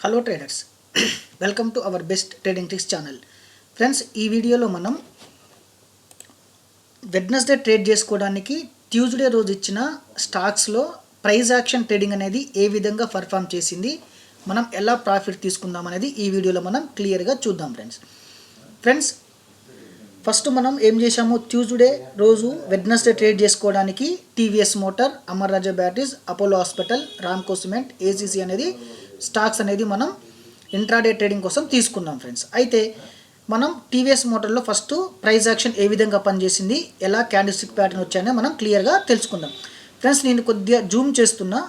Hello traders, welcome to our best trading tricks channel. Friends, ఈ వీడియోలో మనం Wednesday trade చేసుకోవడానికి ట్యూస్డే రోజు ఇచ్చిన స్టాక్స్లో ప్రైస్ యాక్షన్ ట్రేడింగ్ అనేది ఏ విధంగా పర్ఫామ్ చేసింది, మనం ఎలా ప్రాఫిట్ తీసుకుందాం అనేది ఈ వీడియోలో మనం క్లియర్గా చూద్దాం. ఫ్రెండ్స్ ఫస్ట్ మనం ఏం చేసాము, ట్యూస్డే రోజు వెడ్నెస్డే ట్రేడ్ చేసుకోవడానికి TVS motor, Amara Raja batteries, Apollo hospital, Ramco cement, ACC అనేది స్టాక్స్ అనేది మనం ఇంట్రాడే ట్రేడింగ్ కోసం తీసుకున్నాం. ఫ్రెండ్స్ అయితే మనం టీవీఎస్ మోటార్లో ఫస్ట్ ప్రైస్ యాక్షన్ ఏ విధంగా పనిచేసింది, ఎలా క్యాండిల్స్టిక్ ప్యాటర్న్ వచ్చాయని మనం క్లియర్గా తెలుసుకుందాం. ఫ్రెండ్స్ నేను కొద్దిగా జూమ్ చేస్తున్నా,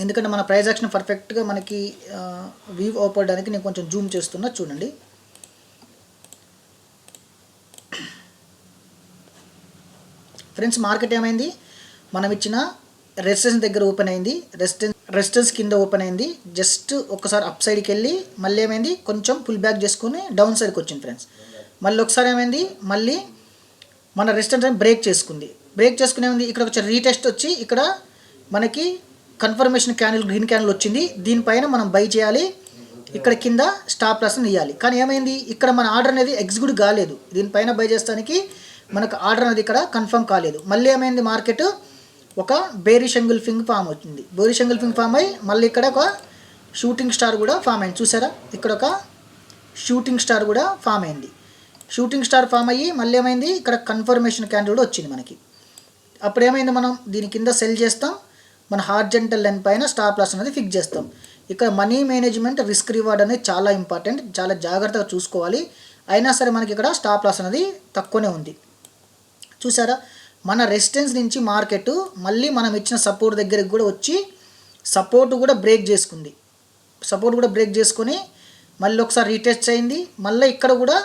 ఎందుకంటే మన ప్రైస్ యాక్షన్ పర్ఫెక్ట్గా మనకి వ్యూ అవడానికి నేను కొంచెం జూమ్ చేస్తున్నా, చూడండి. ఫ్రెండ్స్ మార్కెట్ ఏమైంది, మనం ఇచ్చిన రెసిస్టెన్స్ దగ్గర ఓపెన్ అయింది, రెసిస్టెన్స్ కింద ఓపెన్ అయింది, జస్ట్ ఒకసారి అప్ సైడ్కి వెళ్ళి మళ్ళీ ఏమైంది కొంచెం పుల్ బ్యాక్ చేసుకుని డౌన్ సైడ్కి వచ్చింది. ఫ్రెండ్స్ మళ్ళీ ఒకసారి ఏమైంది, మళ్ళీ మన రెసిస్టెన్స్ బ్రేక్ చేసుకుంది. బ్రేక్ చేసుకునే ఉంది, ఇక్కడ వచ్చి రీటెస్ట్ వచ్చి ఇక్కడ మనకి కన్ఫర్మేషన్ క్యాండిల్, గ్రీన్ క్యాండిల్ వచ్చింది. దీనిపైన మనం బై చేయాలి, ఇక్కడ కింద స్టాప్ లాస్ ఇవ్వాలి. కానీ ఏమైంది, ఇక్కడ మన ఆర్డర్ అనేది ఎగ్జిక్యూట్ కాలేదు. దీనిపైన బై చేస్తానికి మనకు ఆర్డర్ అనేది ఇక్కడ కన్ఫర్మ్ కాలేదు. మళ్ళీ ఏమైంది, మార్కెట్ ఒక బేరిష్ ఎంగుల్ఫింగ్ ఫామ్ వచ్చింది. బేరిష్ ఎంగుల్ఫింగ్ ఫామ్ అయ్యి మళ్ళీ ఇక్కడ ఒక షూటింగ్ స్టార్ కూడా ఫామ్ అయింది. చూసారా, ఇక్కడ ఒక షూటింగ్ స్టార్ కూడా ఫామ్ అయింది. షూటింగ్ స్టార్ ఫామ్ అయ్యి మళ్ళీ ఏమైంది, ఇక్కడ కన్ఫర్మేషన్ క్యాండిల్ కూడా వచ్చింది మనకి. అప్పుడు ఏమైంది, మనం దీని కింద సెల్ చేస్తాం, మన హార్జెంటల్ లైన్ పైన స్టాప్ లాస్ అనేది ఫిక్స్ చేస్తాం. ఇక్కడ మనీ మేనేజ్మెంట్, రిస్క్ రివార్డ్ అనేది చాలా ఇంపార్టెంట్, చాలా జాగ్రత్తగా చూసుకోవాలి. అయినా సరే మనకి ఇక్కడ స్టాప్ లాస్ అనేది తక్కువనే ఉంది. చూసారా, మన రెసిస్టెన్స్ నుంచి మార్కెట్ మళ్ళీ మనం ఇచ్చిన సపోర్ట్ దగ్గరికి కూడా వచ్చి సపోర్ట్ కూడా బ్రేక్ చేసుకుంది. సపోర్ట్ కూడా బ్రేక్ చేసుకొని మళ్ళీ ఒకసారి రీటెస్ట్ అయింది. మళ్ళీ ఇక్కడ కూడా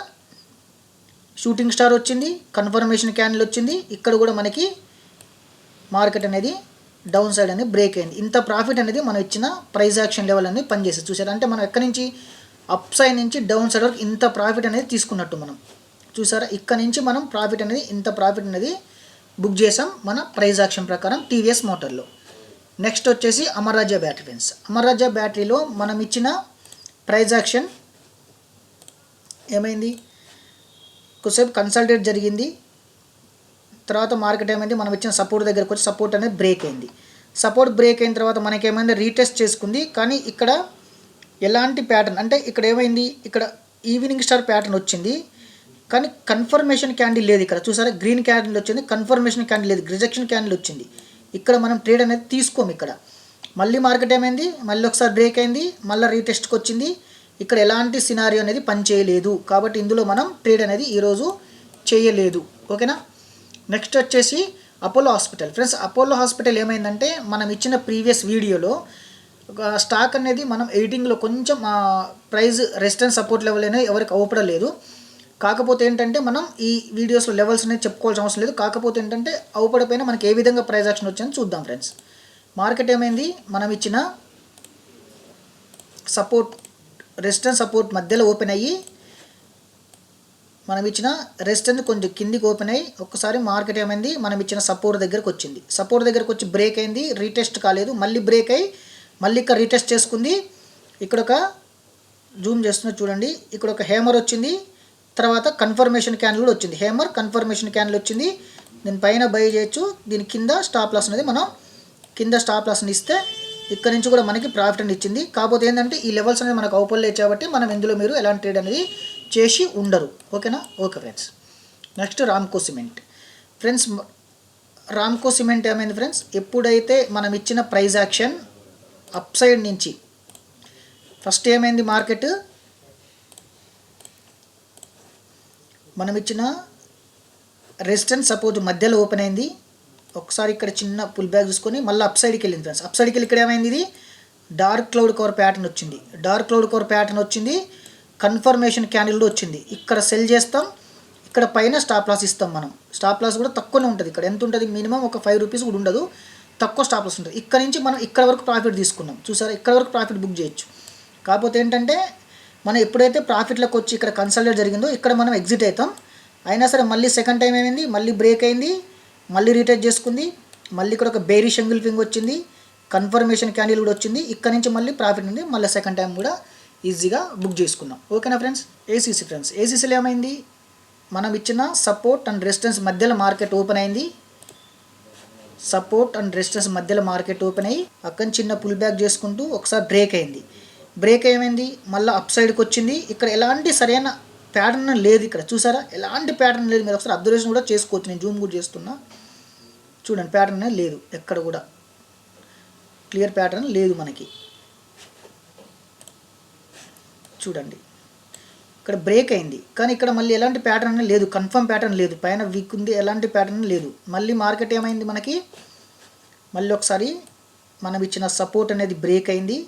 షూటింగ్ స్టార్ వచ్చింది, కన్ఫర్మేషన్ క్యాండిల్ వచ్చింది. ఇక్కడ కూడా మనకి మార్కెట్ అనేది డౌన్ సైడ్ అనేది బ్రేక్ అయింది. ఇంత ప్రాఫిట్ అనేది మనం ఇచ్చిన ప్రైస్ యాక్షన్ లెవెల్ అనేది పనిచేస్తుంది. చూసారా, అంటే మనం ఎక్కడి నుంచి అప్ సైడ్ నుంచి డౌన్ సైడ్ వరకు ఇంత ప్రాఫిట్ అనేది తీసుకున్నట్టు మనం చూసారా. ఇక్కడ నుంచి మనం ప్రాఫిట్ అనేది ఇంత ప్రాఫిట్ అనేది బుక్ చేసాం మన ప్రైస్ యాక్షన్ ప్రకారం టీవీఎస్ మోటార్లో. నెక్స్ట్ వచ్చేసి అమర్ రాజా బ్యాటరీ. ఫ్రెండ్స్ అమర్ రాజా బ్యాటరీలో మనం ఇచ్చిన ప్రైస్ యాక్షన్ ఏమైంది, కొద్దిసేపు కన్సల్టేట్ జరిగింది. తర్వాత మార్కెట్ ఏమైంది, మనం ఇచ్చిన సపోర్ట్ దగ్గరకు వచ్చి సపోర్ట్ అనేది బ్రేక్ అయింది. సపోర్ట్ బ్రేక్ అయిన తర్వాత మనకి ఏమైంది, రీటెస్ట్ చేసుకుంది. కానీ ఇక్కడ ఎలాంటి ప్యాటర్న్ అంటే ఇక్కడ ఏమైంది, ఇక్కడ ఈవినింగ్ స్టార్ ప్యాటర్న్ వచ్చింది, కానీ కన్ఫర్మేషన్ క్యాండిల్ లేదు. ఇక్కడ చూసారా, గ్రీన్ క్యాండిల్ వచ్చింది, కన్ఫర్మేషన్ క్యాండిల్ లేదు, రిజెక్షన్ క్యాండిల్ వచ్చింది. ఇక్కడ మనం ట్రేడ్ అనేది తీసుకోము. ఇక్కడ మళ్ళీ మార్కెట్ ఏమైంది, మళ్ళీ ఒకసారి బ్రేక్ అయింది, మళ్ళీ రీటెస్ట్కి వచ్చింది. ఇక్కడ ఎలాంటి సినారియో అనేది పనిచేయలేదు, కాబట్టి ఇందులో మనం ట్రేడ్ అనేది ఈరోజు చేయలేదు. ఓకేనా. నెక్స్ట్ వచ్చేసి Apollo hospital. Friends Apollo hospital ఏమైందంటే, మనం ఇచ్చిన ప్రీవియస్ వీడియోలో స్టాక్ అనేది మనం ఎడిటింగ్లో కొంచెం ప్రైస్ రెసిస్టెన్స్ సపోర్ట్ లెవెల్ అనేది ఎవరికి అవపడలేదు. కాకపోతే ఏంటంటే మనం ఈ వీడియోస్లో లెవెల్స్ అనేది చెప్పుకోవాల్సిన అవసరం లేదు. కాకపోతే ఏంటంటే అవపడిపోయినా మనకి ఏ విధంగా ప్రైస్ యాక్షన్ వచ్చిందని చూద్దాం. ఫ్రెండ్స్ మార్కెట్ ఏమైంది, మనం ఇచ్చిన సపోర్ట్ రెసిస్టెన్స్ సపోర్ట్ మధ్యలో ఓపెన్ అయ్యి మనం ఇచ్చిన రెసిస్టెన్స్ కొంచెం కిందికి ఓపెన్ అయ్యి ఒక్కసారి మార్కెట్ ఏమైంది, మనం ఇచ్చిన సపోర్ట్ దగ్గరకు వచ్చింది. సపోర్ట్ దగ్గరకు వచ్చి బ్రేక్ అయింది, రీటెస్ట్ కాలేదు, మళ్ళీ బ్రేక్ అయ్యి మళ్ళీ ఇక్కడ రీటెస్ట్ చేసుకుంది. ఇక్కడ ఒక జూమ్ చేస్తున్నా చూడండి, ఇక్కడ ఒక హేమర్ వచ్చింది, తర్వాత కన్ఫర్మేషన్ క్యాండిల్ కూడా వచ్చింది. హేమర్ కన్ఫర్మేషన్ క్యాండిల్ వచ్చింది, దీనిపైన బై చేయొచ్చు. దీని కింద స్టాప్ లాస్ అనేది మనం కింద స్టాప్ లాస్ని ఇస్తే ఇక్కడ నుంచి కూడా మనకి ప్రాఫిట్ అని ఇచ్చింది. కాకపోతే ఏంటంటే ఈ లెవెల్స్ అనేది మనకు అవపడలేదు కాబట్టి మనం ఇందులో మీరు ఎలాంటి ట్రేడ్ అనేది చేసి ఉండరు. ఓకేనా. Okay friends. Next Ramco cement. Friends Ramco cement ఏమైంది ఫ్రెండ్స్, ఎప్పుడైతే మనం ఇచ్చిన ప్రైస్ యాక్షన్ అప్ సైడ్ నుంచి ఫస్ట్ ఏమైంది, మార్కెట్ మనం ఇచ్చిన రెసిస్టెన్స్ సపోర్ట్ మధ్యలో ఓపెన్ అయింది. ఒకసారి ఇక్కడ చిన్న పుల్ బ్యాక్ చూసుకొని మళ్ళీ అప్ సైడ్కి వెళ్ళింది. ఫ్రెండ్స్ అప్ సైడ్కి వెళ్ళి ఇక్కడ ఏమైంది, ఇది డార్క్ క్లౌడ్ కవర్ ప్యాటర్న్ వచ్చింది. డార్క్ క్లౌడ్ కవర్ ప్యాటర్న్ వచ్చింది, కన్ఫర్మేషన్ క్యాండిల్ వచ్చింది. ఇక్కడ సెల్ చేస్తాం, ఇక్కడ పైన స్టాప్ లాస్ ఇస్తాం. మనం స్టాప్ లాస్ కూడా తక్కువనే ఉంటుంది. ఇక్కడ ఎంత ఉంటుంది, మినిమం ఒక 5 రూపీస్ కూడా ఉండదు, తక్కువ స్టాప్ లాస్ ఉంటుంది. ఇక్కడ నుంచి మనం ఇక్కడ వరకు ప్రాఫిట్ తీసుకున్నాం. చూసారా, ఇక్కడ వరకు ప్రాఫిట్ బుక్ చేయొచ్చు. కాకపోతే ఏంటంటే మనం ఎప్పుడైతే ప్రాఫిట్లోకి వచ్చి ఇక్కడ కన్సల్టేట్ జరిగిందో ఇక్కడ మనం ఎగ్జిట్ అవుతాం. అయినా సరే మళ్ళీ సెకండ్ టైం ఏమైంది, మళ్ళీ బ్రేక్ అయింది, మళ్ళీ రీటెస్ట్ చేసుకుంది, మళ్ళీ ఇక్కడ ఒక బేరిష్ ఎంగుల్ఫింగ్ వచ్చింది, కన్ఫర్మేషన్ క్యాండిల్ కూడా వచ్చింది. ఇక్కడ నుంచి మళ్ళీ ప్రాఫిట్ ఉంది, మళ్ళీ సెకండ్ టైం కూడా ఈజీగా బుక్ చేసుకున్నాం. ఓకేనా ఫ్రెండ్స్. ఏసీసీ ఫ్రెండ్స్, ఏసీసీలో ఏమైంది, మనం ఇచ్చిన సపోర్ట్ అండ్ రెసిస్టెన్స్ మధ్యలో మార్కెట్ ఓపెన్ అయింది. సపోర్ట్ అండ్ రెసిస్టెన్స్ మధ్యలో మార్కెట్ ఓపెన్ అయ్యి అక్కడ చిన్న పుల్ బ్యాక్ చేసుకుంటూ ఒకసారి బ్రేక్ అయింది. బ్రేక్ ఏమైంది, మళ్ళీ అప్ సైడ్కి వచ్చింది. ఇక్కడ ఎలాంటి సరైన ప్యాటర్న్ లేదు, ఇక్కడ చూసారా ఎలాంటి ప్యాటర్న్ లేదు. మీరు ఒకసారి అబ్జర్వేషన్ కూడా చేసుకోవచ్చు, నేను జూమ్ కూడా చేస్తున్నా. చూడండి ప్యాటర్న్ లేదు, ఎక్కడ కూడా క్లియర్ ప్యాటర్న్ లేదు మనకి. చూడండి ఇక్కడ బ్రేక్ అయింది, కానీ ఇక్కడ మళ్ళీ ఎలాంటి ప్యాటర్న్ లేదు, కన్ఫర్మ్ ప్యాటర్న్ లేదు. పైన వీక్ ఉంది, ఎలాంటి ప్యాటర్న్ లేదు. మళ్ళీ మార్కెట్ ఏమైంది మనకి, మళ్ళీ ఒకసారి మనం ఇచ్చిన సపోర్ట్ అనేది బ్రేక్ అయింది.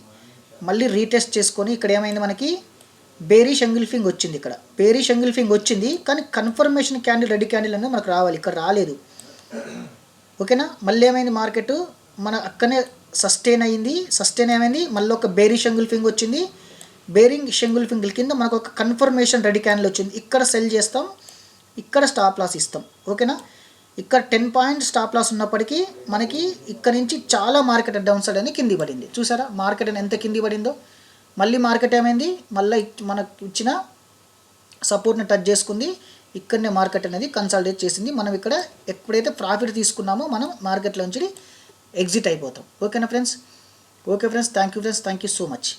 మళ్ళీ రీటెస్ట్ చేసుకొని ఇక్కడ ఏమైంది మనకి బేరిష్ ఎంగిల్ఫింగ్ వచ్చింది. ఇక్కడ బేరిష్ ఎంగిల్ఫింగ్ వచ్చింది, కానీ కన్ఫర్మేషన్ క్యాండిల్ రెడీ క్యాండిల్ అనేది మనకు రావాలి, ఇక్కడ రాలేదు. ఓకేనా. మళ్ళీ ఏమైంది మార్కెట్ మన అక్కడనే సస్టైన్ అయింది. సస్టైన్ ఏమైంది, మళ్ళీ ఒక బేరిష్ ఎంగిల్ఫింగ్ వచ్చింది. బేరింగ్ షెంగుల్ కింద మనకు ఒక కన్ఫర్మేషన్ రెడీ క్యాండిల్ వచ్చింది. ఇక్కడ సెల్ చేస్తాం, ఇక్కడ స్టాప్ లాస్ ఇస్తాం. ఓకేనా. ఇక్కడ 10 పాయింట్ స్టాప్ లాస్ ఉన్నప్పటికీ మనకి ఇక్కడ నుంచి చాలా మార్కెట్ డౌన్ సైడ్ అని కింది పడింది. చూసారా మార్కెట్ అని ఎంత కింది పడిందో. మళ్ళీ మార్కెట్ ఏమైంది, మళ్ళీ మనకు ఇచ్చిన సపోర్ట్ని టచ్ చేసుకుంది. ఇక్కడనే మార్కెట్ అనేది కన్సాలిడేట్ చేసింది. మనం ఇక్కడ ఎప్పుడైతే ప్రాఫిట్ తీసుకున్నామో మనం మార్కెట్లో నుంచి ఎగ్జిట్ అయిపోతాం. ఓకేనా friends. Okay friends, thank you friends, thank you so much.